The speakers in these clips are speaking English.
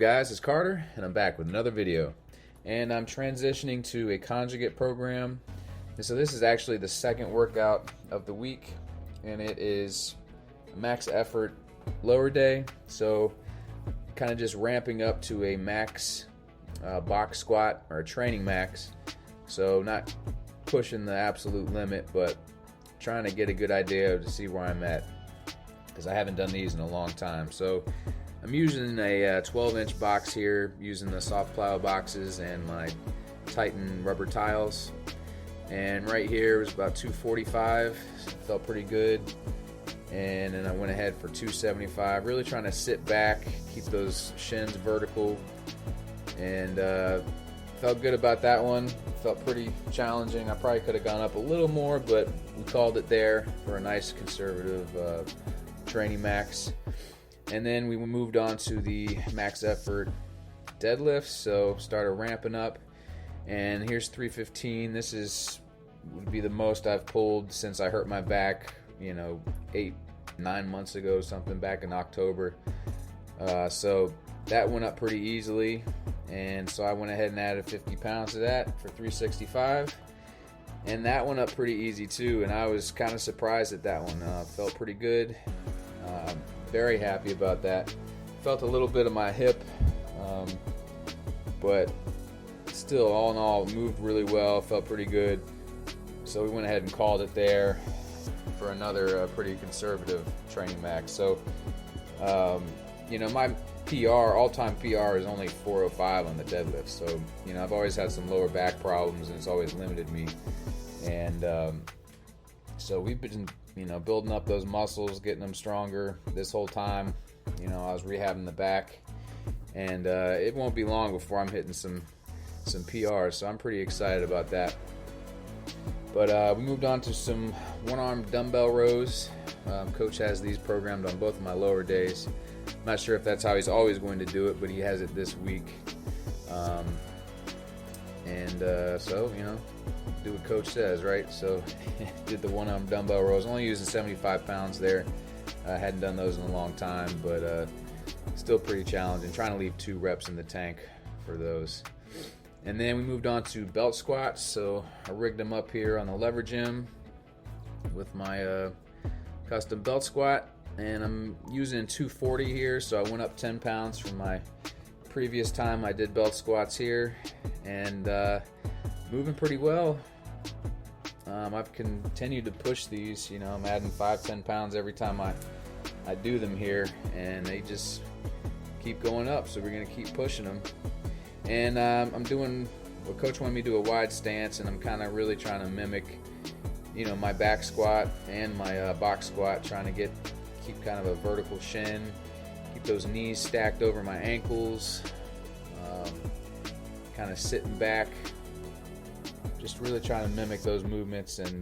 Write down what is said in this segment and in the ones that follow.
guys? It's Carter, and I'm back with another video. And I'm transitioning to a Conjugate program. And so this is actually the second workout of the week, and it is a max effort lower day. So kind of just ramping up to a max box squat, or a training max. So not pushing the absolute limit, but trying to get a good idea to see where I'm at, because I haven't done these in a long time. So I'm using a 12-inch box here, using the soft plow boxes and my Titan rubber tiles. And right here was about 245, felt pretty good. And then I went ahead for 275, really trying to sit back, keep those shins vertical, and felt good about that one. Felt pretty challenging. I probably could have gone up a little more, but we called it there for a nice conservative training max. And then we moved on to the max effort deadlift, so started ramping up. And here's 315. This would be the most I've pulled since I hurt my back, 8-9 months ago, something back in October. So that went up pretty easily, and so I went ahead and added 50 pounds to that for 365, and that went up pretty easy too. And I was kind of surprised at that one. Felt pretty good. Very happy about that. Felt a little bit of my hip, but still, all in all, moved really well. Felt pretty good. So we went ahead and called it there for another pretty conservative training max. So, my PR, all-time PR, is only 405 on the deadlift. So, I've always had some lower back problems, and it's always limited me. And so we've been, building up those muscles, getting them stronger this whole time. I was rehabbing the back, and it won't be long before I'm hitting some PRs. So I'm pretty excited about that. But we moved on to some one-arm dumbbell rows. Coach has these programmed on both of my lower days. I'm not sure if that's how he's always going to do it, but he has it this week. So, do what Coach says, right? So did the one-arm dumbbell rows, only using 75 pounds there. I hadn't done those in a long time, but still pretty challenging. Trying to leave 2 reps in the tank for those. And then we moved on to belt squats. So I rigged them up here on the Levergym with my custom belt squat, and I'm using 240 here. So I went up 10 pounds from my previous time I did belt squats here, and moving pretty well. I've continued to push these. I'm adding 5-10 pounds every time I do them here, and they just keep going up. So we're gonna keep pushing them. And I'm doing what Coach wanted me to do, a wide stance, and I'm kind of really trying to mimic, my back squat and my box squat, trying to keep kind of a vertical shin, keep those knees stacked over my ankles, kind of sitting back, just really trying to mimic those movements and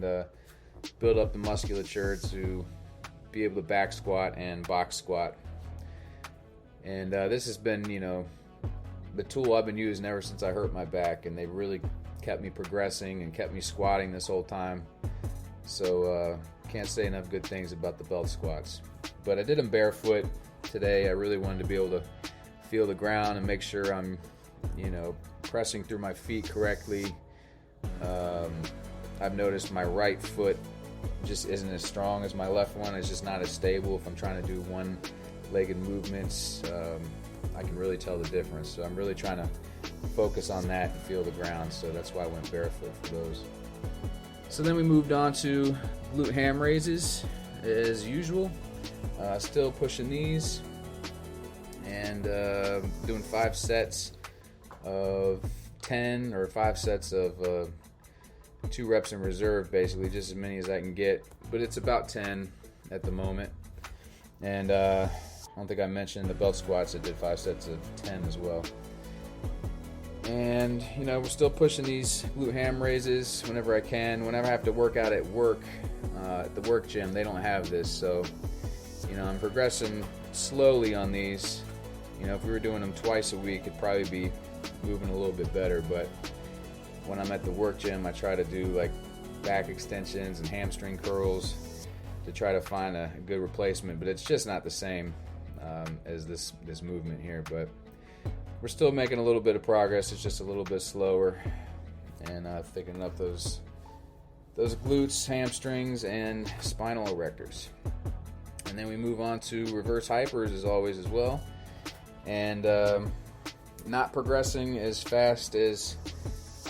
build up the musculature to be able to back squat and box squat. And this has been, the tool I've been using ever since I hurt my back, and they really kept me progressing and kept me squatting this whole time. So can't say enough good things about the belt squats. But I did them barefoot today. I really wanted to be able to feel the ground and make sure I'm, pressing through my feet correctly. I've noticed my right foot just isn't as strong as my left one. It's just not as stable. If I'm trying to do one-legged movements, I can really tell the difference. So I'm really trying to focus on that and feel the ground. So that's why I went barefoot for those. So then we moved on to glute ham raises as usual. Still pushing these, and doing 5 sets of 10, or 5 sets of 2 reps in reserve, basically just as many as I can get. But it's about 10 at the moment. And I don't think I mentioned the belt squats. I did 5 sets of 10 as well. And, we're still pushing these glute ham raises whenever I can. Whenever I have to work out at work, at the work gym, they don't have this. So, I'm progressing slowly on these. If we were doing them twice a week, it'd probably be moving a little bit better. But when I'm at the work gym, I try to do like back extensions and hamstring curls to try to find a good replacement. But it's just not the same as this movement here. But we're still making a little bit of progress. It's just a little bit slower, and thickening up those glutes, hamstrings, and spinal erectors. And then we move on to reverse hypers as always as well, and not progressing as fast as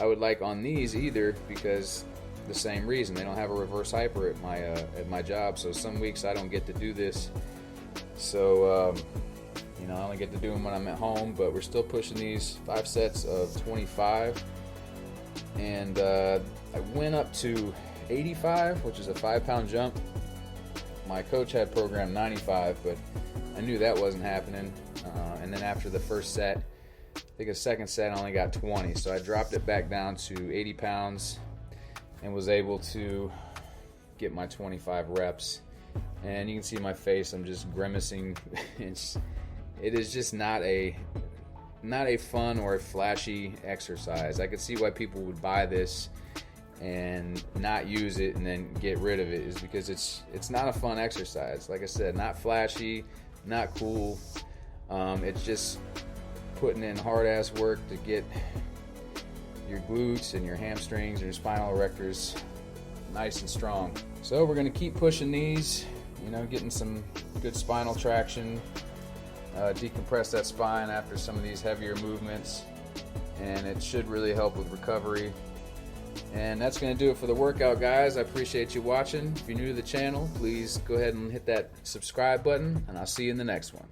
I would like on these either, because the same reason, they don't have a reverse hyper at my job. So some weeks I don't get to do this, so you know, I only get to do them when I'm at home. But we're still pushing these 5 sets of 25, and I went up to 85, which is a 5-pound jump. My coach had programmed 95, but I knew that wasn't happening. And then after the first set, I think a second set, I only got 20, so I dropped it back down to 80 pounds and was able to get my 25 reps. And you can see my face, I'm just grimacing. It is just not a fun or a flashy exercise. I could see why people would buy this and not use it and then get rid of it, is because it's not a fun exercise. Like I said, not flashy, not cool. It's just putting in hard ass work to get your glutes and your hamstrings and your spinal erectors nice and strong. So we're going to keep pushing these, you know, getting some good spinal traction, decompress that spine after some of these heavier movements, and it should really help with recovery. And that's going to do it for the workout, guys. I appreciate you watching. If you're new to the channel, please go ahead and hit that subscribe button, and I'll see you in the next one.